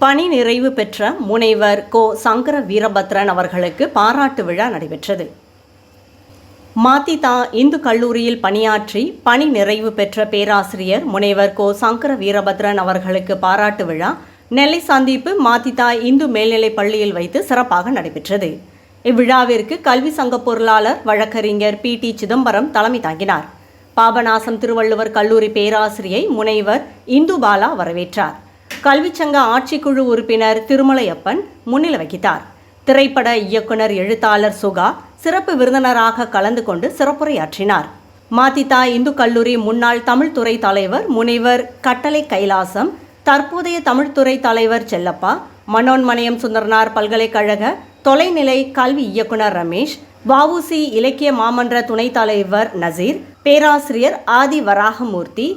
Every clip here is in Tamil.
பணி நிறைவு பெற்ற முனைவர் கோ சங்கர வீரபத்ரன் அவர்களுக்கு பாராட்டு விழா நடைபெற்றது. மாத்திதா இந்து கல்லூரியில் பணியாற்றி பணி நிறைவு பெற்ற பேராசிரியர் முனைவர் கோ சங்கர வீரபத்ரன் அவர்களுக்கு பாராட்டு விழா நெல்லை சந்திப்பு மாத்திதா இந்து மேல்நிலைப் பள்ளியில் வைத்து சிறப்பாக நடைபெற்றது. இவ்விழாவிற்கு கல்வி சங்க பொருளாளர் வழக்கறிஞர் டி சிதம்பரம் தலைமை தாங்கினார். பாபநாசம் திருவள்ளுவர் கல்லூரி பேராசிரியை முனைவர் இந்துபாலா வரவேற்றார். கல்விச்சங்க ஆட்சிக்குழு உறுப்பினர் திருமலையப்பன் முன்னிலை வகித்தார். திரைப்பட இயக்குனர் எழுத்தாளர் சுகா சிறப்பு விருந்தினராக கலந்து கொண்டு சிறப்புரையாற்றினார். மாத்திதா இந்து கல்லூரி முன்னாள் தமிழ்துறை தலைவர் முனைவர் கட்டளை கைலாசம், தற்போதைய தமிழ்துறை தலைவர் செல்லப்பா, மனோன்மணியம் சுந்தரனார் பல்கலைக்கழக தொலைநிலை கல்வி இயக்குனர் ரமேஷ், வஉசி இலக்கிய மாமன்ற துணைத் தலைவர் நசீர், பேராசிரியர் ஆதி வராகமூர்த்தி,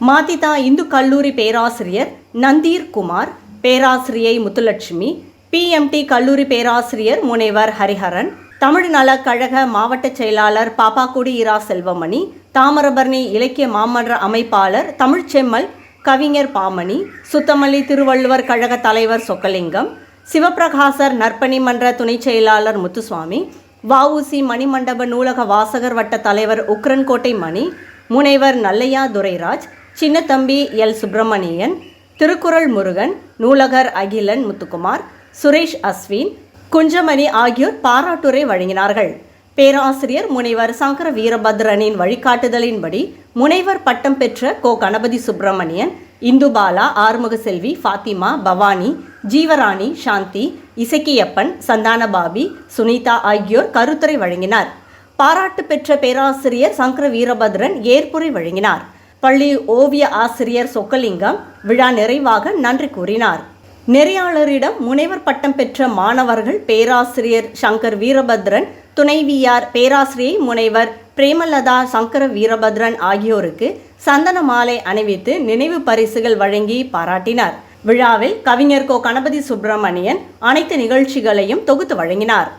மாத்திதா இந்து கல்லூரி பேராசிரியர் நந்தீர் குமார், பேராசிரியை முத்துலட்சுமி, PMT கல்லூரி பேராசிரியர் முனைவர் ஹரிஹரன், தமிழ்நல கழக மாவட்ட செயலாளர் பாப்பாக்குடி இரா செல்வமணி, தாமிரபரணி இலக்கிய மாமன்ற அமைப்பாளர் தமிழ்ச்செம்மல் கவிஞர் பாமணி, சுத்தமல்லி திருவள்ளுவர் கழக தலைவர் சொக்கலிங்கம், சிவபிரகாசர் நற்பணி மன்ற துணைச் செயலாளர் முத்துசுவாமி, வஉசி மணிமண்டப நூலக வாசகர் வட்ட தலைவர் உக்ரன்கோட்டை மணி, முனைவர் நல்லையா துரைராஜ், சின்னத்தம்பி எல் சுப்பிரமணியன், திருக்குறள் முருகன், நூலகர் அகிலன் முத்துக்குமார், சுரேஷ் அஸ்வின், குஞ்சமணி ஆகியோர் பாராட்டுரை வழங்கினார்கள். பேராசிரியர் முனைவர் சங்கர வீரபத்ரனின் வழிகாட்டுதலின்படி முனைவர் பட்டம் பெற்ற கோ கணபதி சுப்பிரமணியன், இந்துபாலா, ஆறுமுகசெல்வி, ஃபாத்திமா, பவானி, ஜீவராணி, சாந்தி, இசக்கியப்பன், சந்தானபாபி, சுனிதா ஆகியோர் கருத்துரை வழங்கினார். பாராட்டு பெற்ற பேராசிரியர் சங்கர வீரபத்ரன் ஏற்புரை வழங்கினார். பள்ளி ஓவிய ஆசிரியர் சொக்கலிங்கம் விழா நிறைவாக நன்றி கூறினார். நெறியாளரிடம் முனைவர் பட்டம் பெற்ற மாணவர்கள் பேராசிரியர் சங்கர் வீரபத்ரன், துணைவியார் பேராசிரியை முனைவர் பிரேமலதா சங்கர வீரபத்ரன் ஆகியோருக்கு சந்தன மாலை அணிவித்து நினைவு பரிசுகள் வழங்கி பாராட்டினார். விழாவில் கவிஞர் கோ கணபதி சுப்பிரமணியன் அனைத்து நிகழ்ச்சிகளையும் தொகுத்து வழங்கினார்.